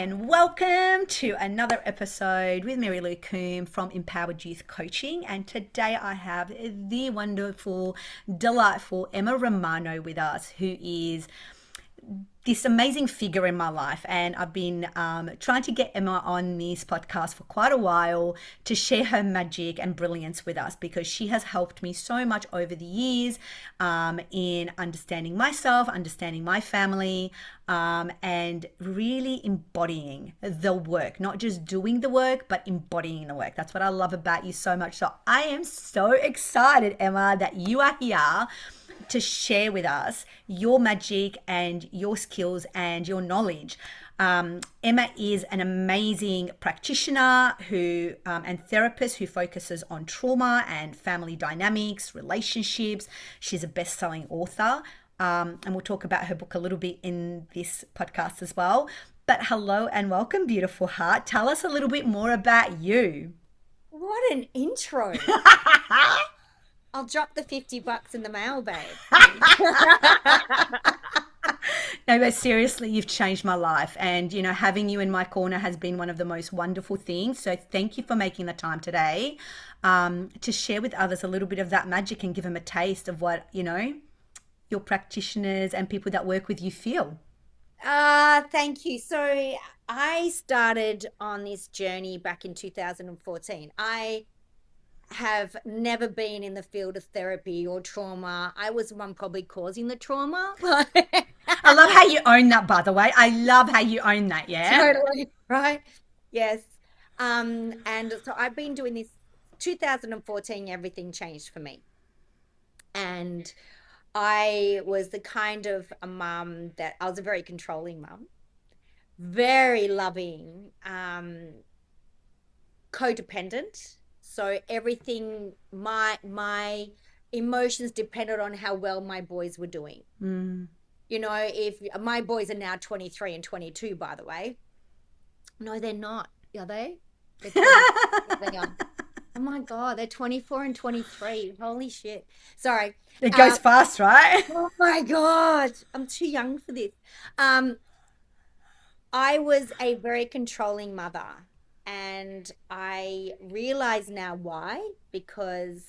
and welcome to another episode with Mary Lou Coombe from Empowered Youth Coaching. And today I have the wonderful, delightful Emma Romano with us, who is this amazing figure in my life. And I've been trying to get Emma on this podcast for quite a while to share her magic and brilliance with us, because she has helped me so much over the years in understanding myself, understanding my family, and really embodying the work, not just doing the work, but embodying the work. That's what I love about you so much. So I am so excited, Emma, that you are here to share with us your magic and your skills and your knowledge. Emma is an amazing practitioner who and therapist who focuses on trauma and family dynamics, relationships. She's a best-selling author, and we'll talk about her book a little bit in this podcast as well. But hello and welcome, beautiful heart. Tell us a little bit more about you. What an intro. I'll drop the $50 in the mail, babe. No, but seriously, you've changed my life. And, you know, having you in my corner has been one of the most wonderful things. So thank you for making the time today to share with others a little bit of that magic and give them a taste of what, you know, your practitioners and people that work with you feel. Thank you. So I started on this journey back in 2014. I have never been in the field of therapy or trauma. I was the one probably causing the trauma. I love how you own that, by the way. I love how you own that, yeah? Totally, right? Yes. And so I've been doing this 2014, everything changed for me. And I was the kind of a mum that I was a very controlling mum, very loving, codependent. So everything, my emotions depended on how well my boys were doing. Mm. You know, if my boys are now 23 and 22, by the way. No, they're not. Are they? They're 20, they are. Oh my God, they're 24 and 23. Holy shit. Sorry. It goes fast, right? Oh my God, I'm too young for this. Um, I was a very controlling mother, and I realize now why, because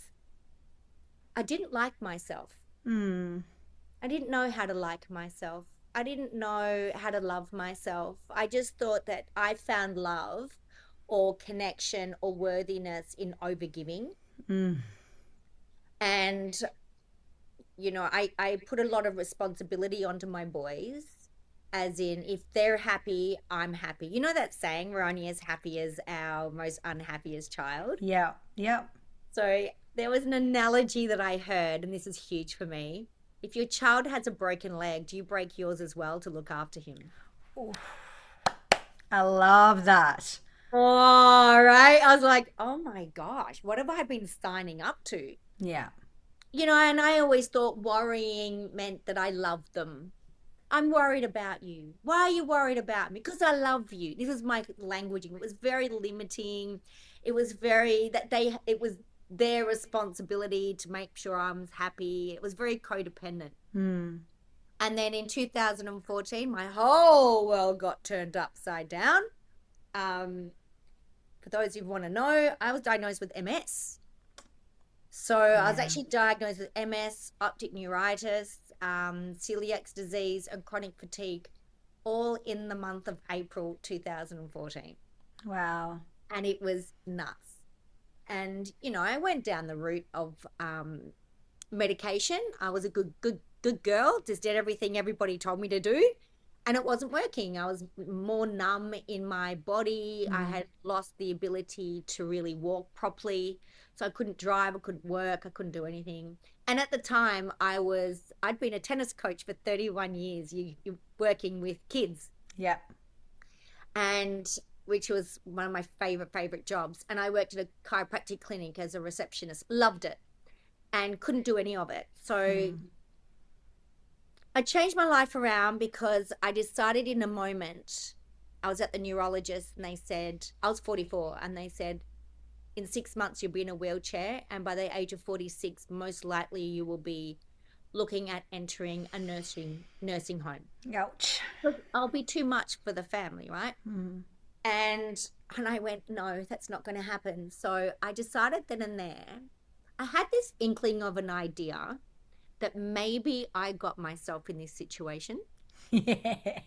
I didn't like myself. Mm. I didn't know how to like myself. I didn't know how to love myself. I just thought that I found love or connection or worthiness in overgiving. Mm. And, you know, I put a lot of responsibility onto my boys, as in, if they're happy, I'm happy. You know that saying, we're only as happy as our most unhappiest child? Yeah, yeah. So there was an analogy that I heard, and this is huge for me. If your child has a broken leg, do you break yours as well to look after him? Ooh, I love that. All right. I was like, oh my gosh, what have I been signing up to? Yeah. You know, and I always thought worrying meant that I loved them. I'm worried about you. Why are you worried about me? Because I love you. This is my languaging. It was very limiting. It was very that it was their responsibility to make sure I was happy. It was very codependent. Mm. And then in 2014, my whole world got turned upside down. For those who want to know, I was diagnosed with MS. So I was Yeah. actually diagnosed with MS, optic neuritis, celiac disease, and chronic fatigue, all in the month of April 2014. Wow. And it was nuts. And, you know, I went down the route of medication. I was a good girl, just did everything everybody told me to do. And it wasn't working. I was more numb in my body. I Mm. had lost the ability to really walk properly. So I couldn't drive, I couldn't work, I couldn't do anything. And at the time, I'd been a tennis coach for 31 years, you're working with kids, Yeah. and which was one of my favorite jobs. And I worked at a chiropractic clinic as a receptionist, loved it, and couldn't do any of it. So Mm. I changed my life around because I decided in a moment. I was at the neurologist and they said, I was 44, and they said, in 6 months you'll be in a wheelchair, and by the age of 46, most likely you will be looking at entering a nursing home. Ouch. Look, I'll be too much for the family, right? Mm. And I went, no, that's not going to happen. So I decided then and there, I had this inkling of an idea that maybe I got myself in this situation. Yeah.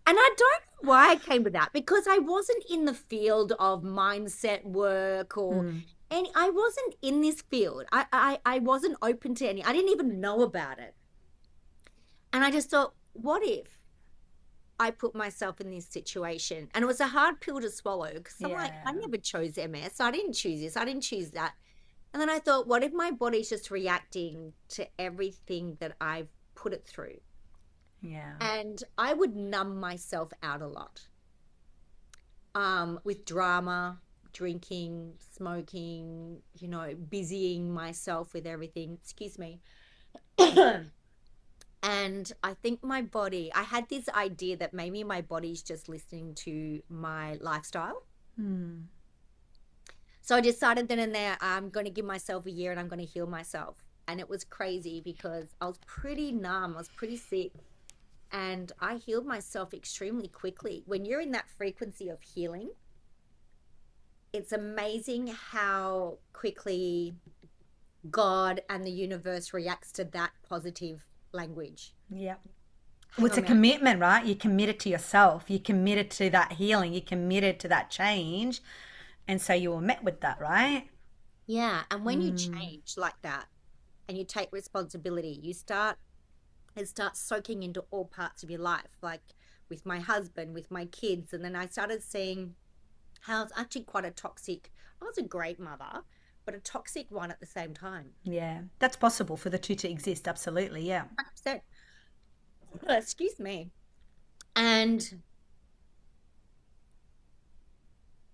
And I don't know why I came to that, because I wasn't in the field of mindset work or Mm. any, I wasn't in this field. I wasn't open to any, I didn't even know about it. And I just thought, what if I put myself in this situation? And it was a hard pill to swallow because I'm like, I Yeah. never chose MS. I didn't choose this. I didn't choose that. And then I thought, what if my body's just reacting to everything that I've put it through? Yeah. And I would numb myself out a lot, with drama, drinking, smoking, busying myself with everything. Excuse me. And I think my body, I had this idea that maybe my body's just listening to my lifestyle. Mm. So I decided then and there, I'm going to give myself a year and I'm going to heal myself. And it was crazy because I was pretty numb, I was pretty sick, and I healed myself extremely quickly. When you're in that frequency of healing, it's amazing how quickly God and the universe reacts to that positive language. Yeah. Well, Hang it's on a a minute. commitment, right? You're committed to yourself. You're committed to that healing. You're committed to that change. And so you were met with that, right? Yeah. And when you Mm. change like that and you take responsibility, it starts soaking into all parts of your life, like with my husband, with my kids. And then I started seeing how it's actually quite a toxic, I was a great mother, but a toxic one at the same time. Yeah. That's possible for the two to exist. Absolutely. Yeah. 100%. Excuse me. And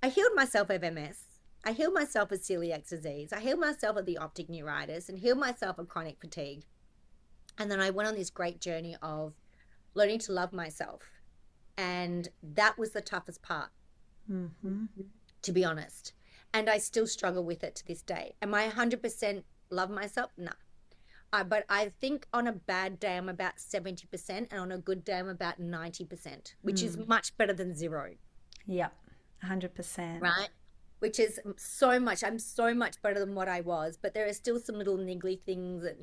I healed myself of MS. I healed myself of celiac disease. I healed myself of the optic neuritis and healed myself of chronic fatigue. And then I went on this great journey of learning to love myself. And that was the toughest part, Hmm. to be honest. And I still struggle with it to this day. Am I 100% love myself? No. But I think on a bad day, I'm about 70%, and on a good day, I'm about 90%, which is Mm. much better than zero, Yeah. 100%. right? Which is so much, I'm so much better than what I was, but there are still some little niggly things that.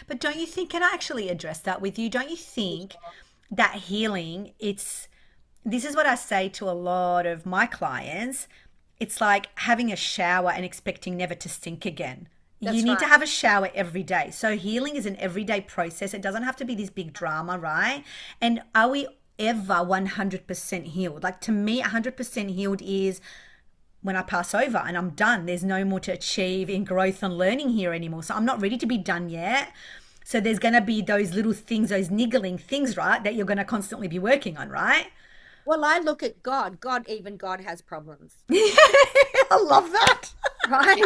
But don't you think, can I actually address that with you? Don't you think that healing, this is what I say to a lot of my clients. It's like having a shower and expecting never to stink again. You That's need to right. have a shower every day. So healing is an everyday process. It doesn't have to be this big drama, right? And are we ever 100% healed? Like to me, 100% healed is when I pass over and I'm done. There's no more to achieve in growth and learning here anymore. So I'm not ready to be done yet. So there's going to be those little things, those niggling things, right, that you're going to constantly be working on, right? Well, I look at God. Even God has problems, I love that. right?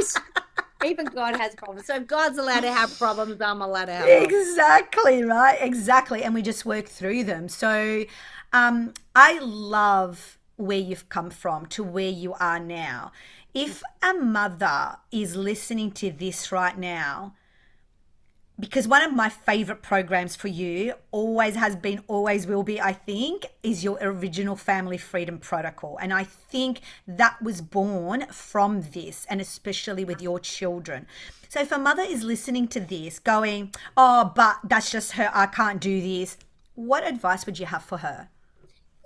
Even God has problems. So if God's allowed to have problems, I'm allowed to have problems. Exactly, right? Exactly. And we just work through them. So I love where you've come from to where you are now. If a mother is listening to this right now, because one of my favorite programs for you always has been, always will be, I think, is your original family freedom protocol. And I think that was born from this, and especially with your children. So if a mother is listening to this going, oh, but that's just her, I can't do this, what advice would you have for her?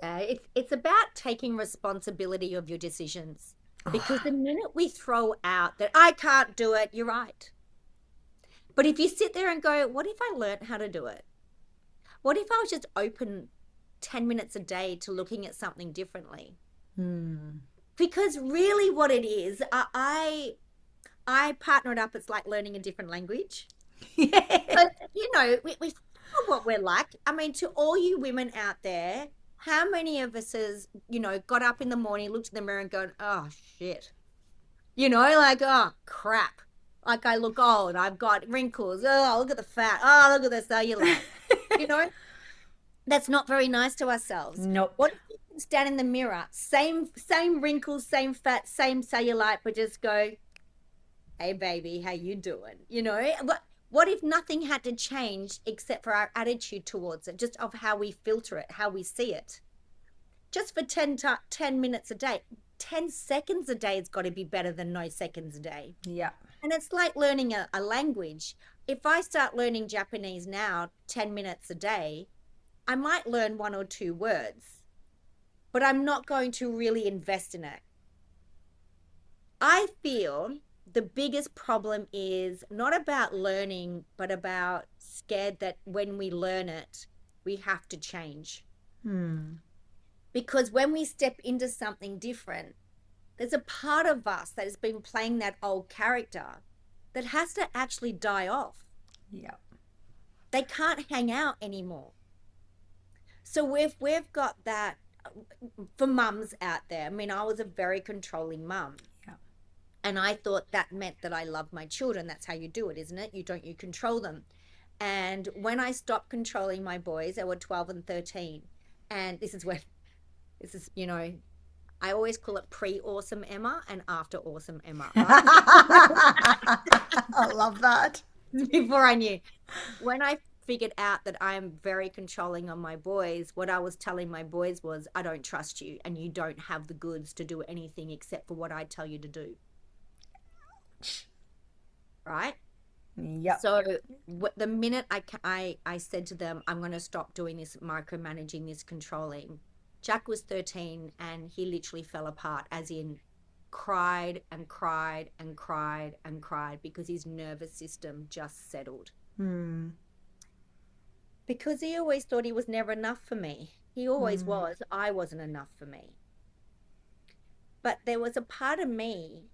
It's about taking responsibility of your decisions. Because the minute we throw out that I can't do it, you're right. But if you sit there and go, what if I learned how to do it? What if I was just open 10 minutes a day to looking at something differently? Hmm. Because really what it is, I partner it up, it's like learning a different language. Yeah. But we know what we're like. I mean, to all you women out there, how many of us has, got up in the morning, looked in the mirror and gone, oh shit. Like, oh crap. Like I look old, I've got wrinkles. Oh, look at the fat. Oh, look at the cellulite. You know, that's not very nice to ourselves. Nope. What if you can stand in the mirror, same wrinkles, same fat, same cellulite, but just go, hey baby, how you doing? What if nothing had to change except for our attitude towards it, just of how we filter it, how we see it? Just for 10 minutes a day, 10 seconds a day has got to be better than no seconds a day. Yeah. And it's like learning a language. If I start learning Japanese now, 10 minutes a day, I might learn one or two words, but I'm not going to really invest in it. I feel the biggest problem is not about learning, but about scared that when we learn it, we have to change. Hmm. Because when we step into something different, there's a part of us that has been playing that old character that has to actually die off. Yeah. They can't hang out anymore. So we've got that for mums out there. I mean, I was a very controlling mum. Yeah. And I thought that meant that I love my children. That's how you do it, isn't it? You control them. And when I stopped controlling my boys, they were 12 and 13. And this is, I always call it pre-awesome Emma and after awesome Emma, right? I love that. Before I knew. When I figured out that I'm very controlling on my boys, what I was telling my boys was, I don't trust you and you don't have the goods to do anything except for what I tell you to do. Right? Yep. So the minute I said to them, I'm going to stop doing this micromanaging, this controlling, Jack was 13 and he literally fell apart, as in cried and cried and cried and cried because his nervous system just settled. Hmm. Because he always thought he was never enough for me. He always Hmm. was. I wasn't enough for me. But there was a part of me,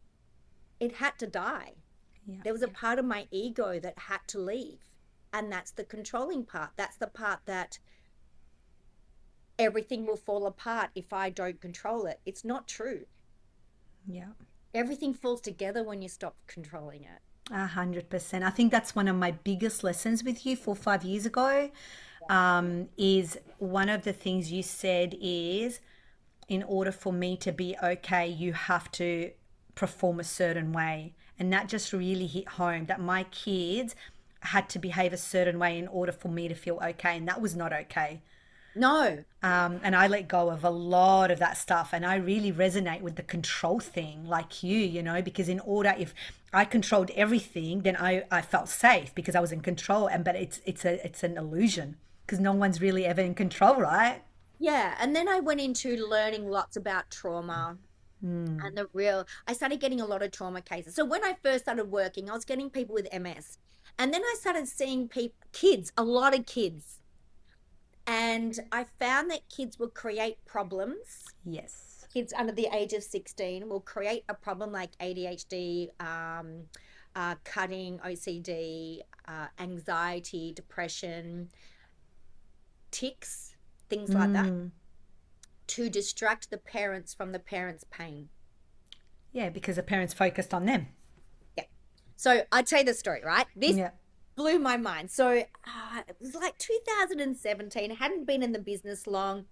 it had to die. Yeah. There was a part of my ego that had to leave. And that's the controlling part. That's the part that everything will fall apart if I don't control it. It's not true. Yeah. Everything falls together when you stop controlling it. 100%. I think that's one of my biggest lessons with you 4 5 years ago. Is one of the things you said is, in order for me to be okay, you have to perform a certain way. And that just really hit home that my kids had to behave a certain way in order for me to feel okay. And that was not okay. No. And I let go of a lot of that stuff. And I really resonate with the control thing, like because if I controlled everything, then I felt safe because I was in control. But it's an illusion because no one's really ever in control, right? Yeah. And then I went into learning lots about trauma Mm. and I started getting a lot of trauma cases. So when I first started working, I was getting people with MS. And then I started seeing kids, a lot of kids. And I found that kids will create problems. Yes. Kids under the age of 16 will create a problem like ADHD, cutting, OCD, anxiety, depression, tics, things like that, Mm. to distract the parents from the parents' pain. Yeah, because the parents focused on them. Yeah. So I'll tell you the story, right? This Yeah. blew my mind. So it was like 2017. I hadn't been in the business long,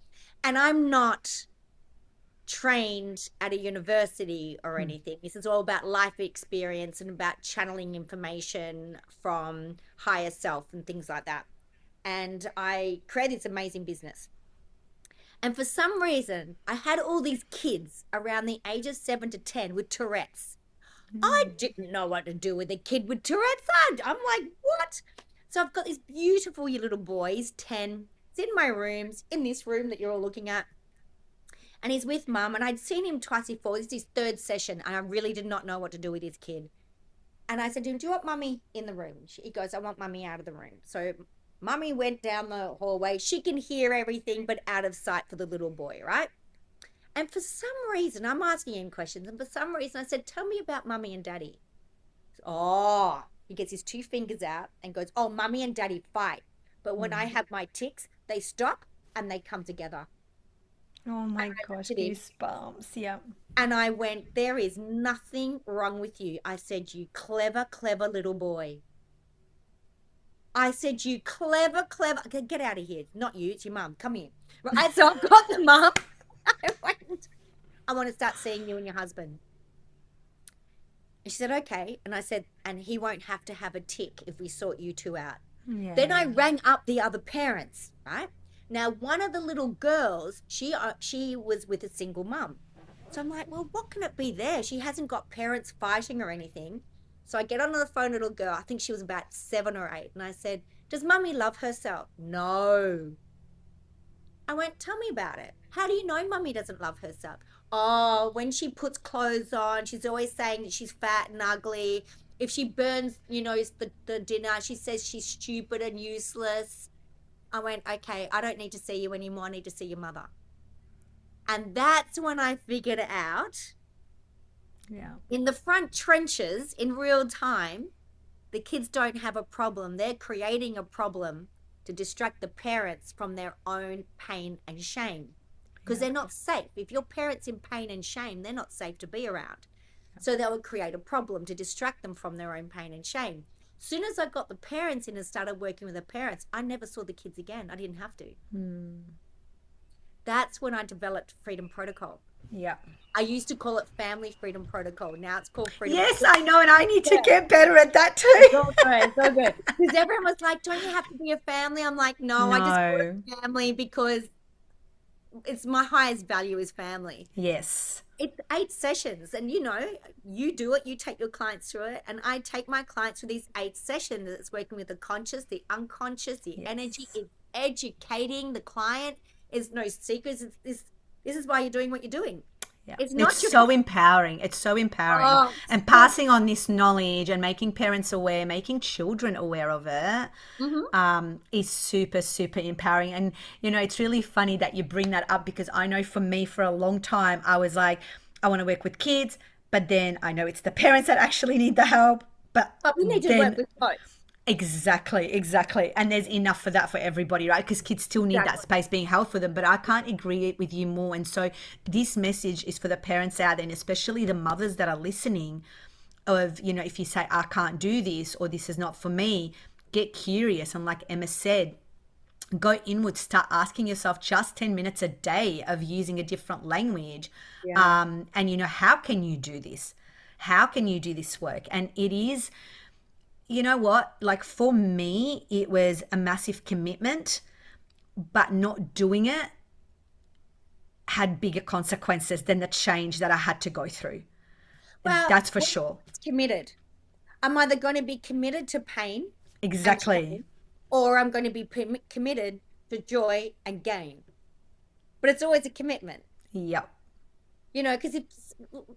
and I'm not trained at a university or Mm. anything. This is all about life experience and about channeling information from higher self and things like that. And I created this amazing business. And for some reason, I had all these kids around the age of 7 to 10 with Tourette's. I Mm. didn't know what to do with a kid with Tourette's. I'm like, what? So I've got these beautiful little boys, 10. It's in my rooms, in this room that you're all looking at. And he's with mum. And I'd seen him twice before. This is his third session. And I really did not know what to do with his kid. And I said to him, do you want mummy in the room? He goes, I want mummy out of the room. So mummy went down the hallway. She can hear everything, but out of sight for the little boy, right? And for some reason, I'm asking him questions. And for some reason, I said, tell me about mummy and daddy. Oh, he gets his two fingers out and goes, oh, mummy and daddy fight. But when I Mm. have my tics, they stop and they come together. Oh And my I gosh, looked at him goosebumps. Yeah. and I went, there is nothing wrong with you. I said, you clever, clever little boy. I said, you clever, clever. Okay, get out of here. Not you, it's your mum. Come here. Right, so I've got the mum. I went, I want to start seeing you and your husband. And she said, okay. And I said, and he won't have to have a tick if we sort you two out. Then I Yeah. rang up the other parents, right? Now, one of the little girls, she was with a single mum. So I'm like, well, what can it be there? She hasn't got parents fighting or anything. So I get on the phone, little girl. I think she was about 7 or 8. And I said, does mummy love herself? No. I went, tell me about it. How do you know mummy doesn't love herself? Oh, when she puts clothes on, she's always saying that she's fat and ugly. If she burns, the dinner, she says she's stupid and useless. I went, okay, I don't need to see you anymore. I need to see your mother. And that's when I figured out Yeah. in the front trenches in real time, the kids don't have a problem. They're creating a problem to distract the parents from their own pain and shame because Yeah. they're not safe. If your parents in pain and shame, they're not safe to be around. So they would create a problem to distract them from their own pain and shame. Soon as I got the parents in and started working with the parents, I never saw the kids again. I didn't have to. That's when I developed Freedom Protocol. Yeah. I used to call it Family Freedom Protocol. Now it's called Freedom. Yes, I know, and I need to Yeah. get better at that It's too. all good. It's all good. Because everyone was like, don't you have to be a family? I'm like, no, I just call it No. family because it's my highest value is family. Yes. It's 8 sessions. And you do it, you take your clients through it. And I take my clients through these 8 sessions. It's working with the conscious, the unconscious, the energy. Yes. It's educating the client. It's no secrets. This is why you're doing what you're doing. Yeah. It's It's not your so empowering. It's so empowering. oh, And passing on this knowledge and making parents aware, making children aware of it, mhm. is super, super empowering. And, it's really funny that you bring that up because I know for me, for a long time, I was like, I want to work with kids, but then I know it's the parents that actually need the help. But But we need to work then with both. exactly, exactly. And there's enough for that for everybody, right? Because kids still need that Exactly. space being held for them. But I can't agree with you more. And so this message is for the parents out there, and especially the mothers that are listening of, if you say, I can't do this or this is not for me, get curious. And like Emma said, go inward, start asking yourself just 10 minutes a day of using a different language. Yeah. And, how can you do this? How can you do this work? And it is, you know what? Like for me, it was a massive commitment, but not doing it had bigger consequences than the change that I had to go through. Well, That's for what sure. is committed? I'm either going to be committed to pain and Exactly. shame, or I'm going to be committed to joy and gain. But it's always a commitment, Yep. because if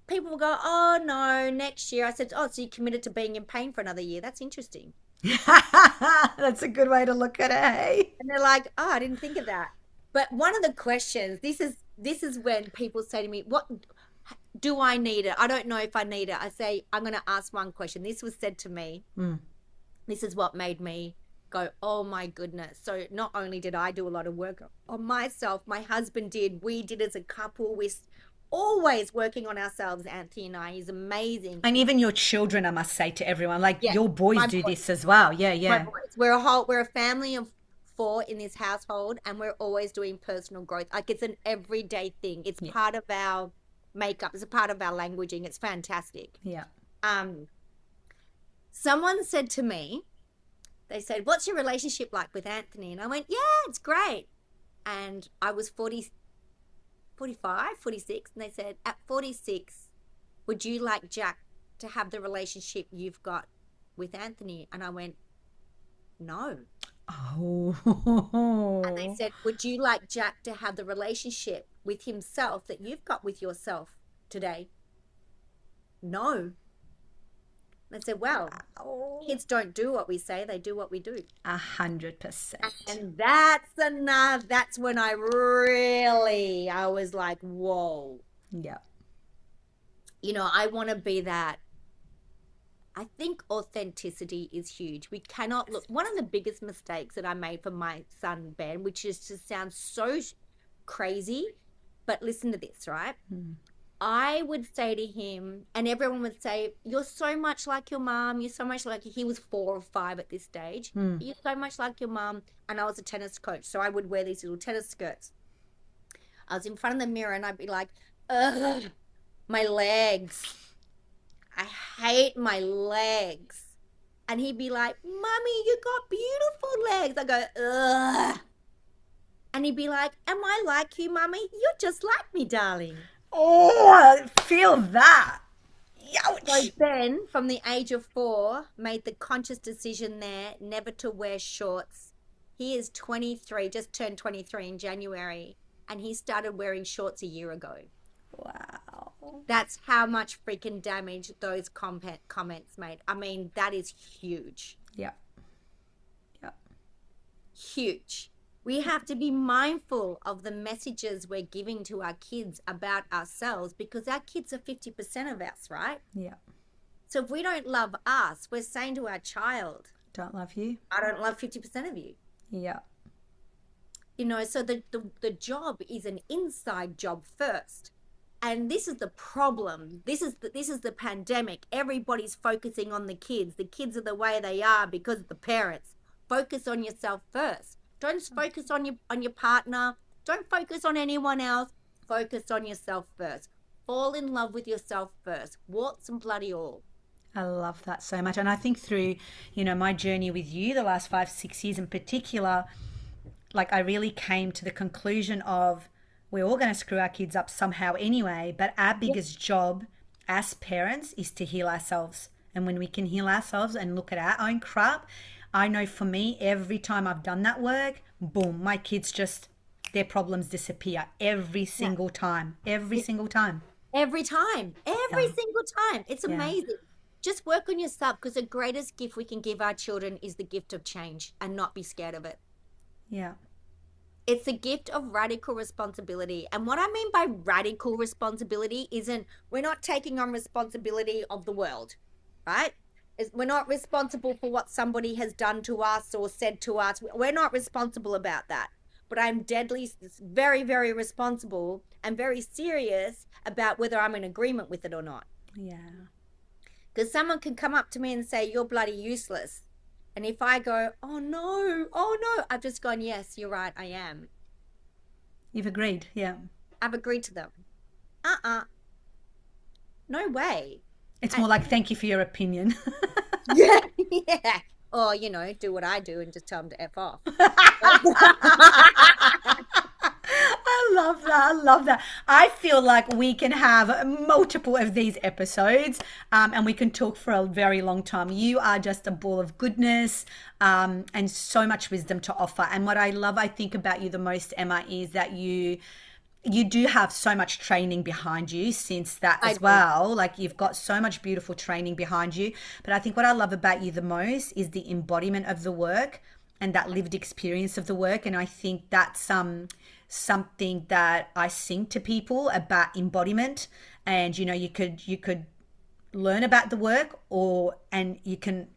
people will go, oh no, next year. I said, oh, so you're committed to being in pain for another year. That's interesting. That's a good way to look at it. Hey? And they're like, oh, I didn't think of that. But one of the questions, this is when people say to me, what do I need it? I don't know if I need it. I say, I'm going to ask one question. This was said to me. Mm. This is what made me go, oh my goodness. So not only did I do a lot of work on myself, my husband did, we did as a couple. We're always working on ourselves, Anthony and I. He's amazing. And even your children, I must say to everyone, like Yeah, your boys my do boys, this as well. Yeah, my yeah. boys. We're a family of 4 in this household, and we're always doing personal growth. Like it's an everyday thing. It's Yeah. part of our makeup. It's a part of our languaging. It's fantastic. Yeah. Um, Someone said to me, they said, what's your relationship like with Anthony? And I went, yeah, it's great. And I was 45, 46. And they said, at 46, would you like Jack to have the relationship you've got with Anthony? And I went, no. And they Oh. said, would you like Jack to have the relationship with himself that you've got with yourself today? No. I said, well, Wow. kids don't do what we say, they do what we do. 100%. And that's enough. That's when I was like, whoa. Yeah. I want to be that. I think authenticity is huge. We cannot look. One of the biggest mistakes that I made for my son, Ben, which is to sound so crazy, but listen to this, right? Mm. I would say to him, and everyone would say, you're so much like your mom. You're so much like, he was 4 or 5 at this stage. Mm. You're so much like your mom. And I was a tennis coach. So I would wear these little tennis skirts. I was in front of the mirror and I'd be like, ugh, my legs. I hate my legs. And he'd be like, Mummy, you got beautiful legs. I go, ugh. And he'd be like, Am I like you, Mummy? You're just like me, darling. Oh, I feel that. So Youch. Ben, from the age of 4, made the conscious decision there never to wear shorts. He is 23, just turned 23 in January, and he started wearing shorts a year ago. Wow. That's how much freaking damage those comments made. I mean, that is huge. Yeah. Yeah. Huge. We have to be mindful of the messages we're giving to our kids about ourselves because our kids are 50% of us, right? Yeah. So if we don't love us, we're saying to our child, Don't love you. I don't love 50% of you. Yeah. So the job is an inside job first. And this is the problem. This is the pandemic. Everybody's focusing on the kids. The kids are the way they are because of the parents. Focus on yourself first. Don't focus on your partner. Don't focus on anyone else. Focus on yourself first. Fall in love with yourself first. Warts and bloody all. I love that so much. And I think through, my journey with you, the last 5, 6 years in particular, like I really came to the conclusion of we're all going to screw our kids up somehow anyway, but our Yep. biggest job as parents is to heal ourselves. And when we can heal ourselves and look at our own crap, I know for me, every time I've done that work, boom, my kids just, their problems disappear every Yeah. single time. Every single time. Every time. Every Yeah. single time. It's Yeah. amazing. Just work on yourself because the greatest gift we can give our children is the gift of change and not be scared of it. Yeah. It's a gift of radical responsibility. And what I mean by radical responsibility isn't we're not taking on responsibility of the world, right? We're not responsible for what somebody has done to us or said to us. We're not responsible about that. But I'm very, very responsible and very serious about whether I'm in agreement with it or not. Yeah. Because someone can come up to me and say, You're bloody useless. And if I go, oh no, I've just gone, Yes, you're right, I am. You've agreed. Yeah. I've agreed to them. Uh-uh. No way. It's I, more like, thank you for your opinion. yeah, yeah. Or, do what I do and just tell them to F off. I love that. I love that. I feel like we can have multiple of these episodes and we can talk for a very long time. You are just a ball of goodness and so much wisdom to offer. And what I love, I think about you the most, Emma, is that you do have so much training behind you since that I as do. well. Like you've got so much beautiful training behind you. But I think what I love about you the most is the embodiment of the work and that lived experience of the work. And I think that's something that I sing to people about embodiment. And you could learn about the work and you can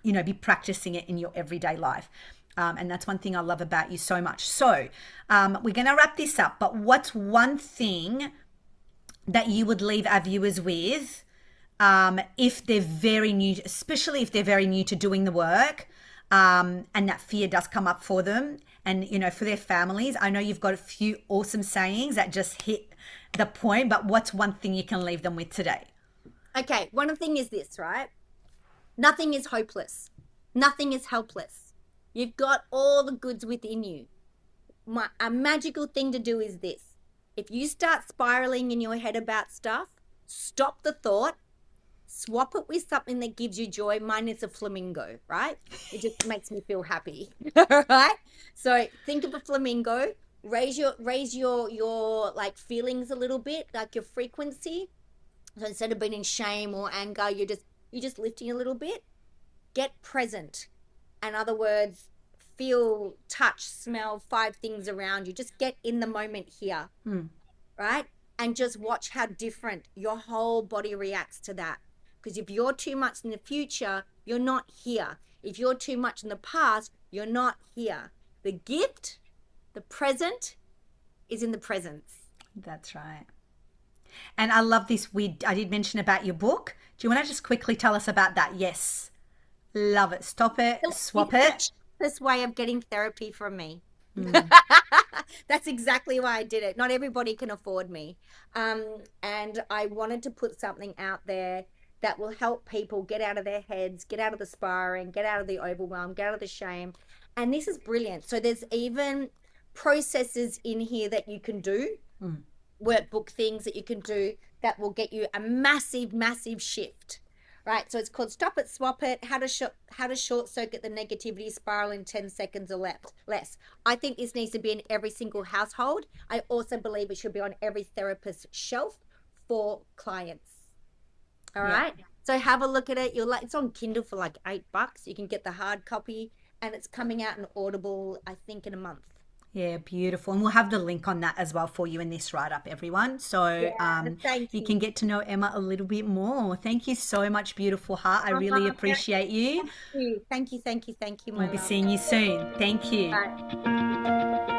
be practicing it in your everyday life. And that's one thing I love about you so much. So we're going to wrap this up, but what's one thing that you would leave our viewers with if they're very new, especially if they're very new to doing the work and that fear does come up for them and, for their families? I know you've got a few awesome sayings that just hit the point, but what's one thing you can leave them with today? Okay, one thing is this, right? Nothing is hopeless. Nothing is helpless. You've got all the goods within you. A magical thing to do is this. If you start spiraling in your head about stuff, stop the thought, swap it with something that gives you joy. Mine is a flamingo, right? It just makes me feel happy. All right? So think of a flamingo, raise your like feelings a little bit, like your frequency. So instead of being in shame or anger, you're just lifting a little bit. Get present. In other words, feel, touch, smell 5 things around you. Just get in the moment here, right? And just watch how different your whole body reacts to that. Because if you're too much in the future, you're not here. If you're too much in the past, you're not here. The gift, the present, is in the presence. That's right. And I love this. I did mention about your book. Do you want to just quickly tell us about that? Yes. Love it. Stop it. Swap it. This way of getting therapy from me. Mm. That's exactly why I did it. Not everybody can afford me. And I wanted to put something out there that will help people get out of their heads, get out of the spiraling, get out of the overwhelm, get out of the shame. And this is brilliant. So there's even processes in here that you can do, workbook things that you can do that will get you a massive, massive shift. Right, so it's called Stop It, Swap It, how to short circuit the negativity spiral in 10 seconds or less. I think this needs to be in every single household. I also believe it should be on every therapist's shelf for clients. All Yeah. right. So have a look at it. It's on Kindle for like $8. You can get the hard copy, and it's coming out in Audible, I think, in a month. Yeah, beautiful. And we'll have the link on that as well for you in this write up, everyone. So Yeah, thank you you. can get to know Emma a little bit more. Thank you so much, beautiful heart. I really Oh, thank appreciate you. you. Thank you. Thank you. Thank you, We'll my be love. seeing you soon. Thank you. Bye.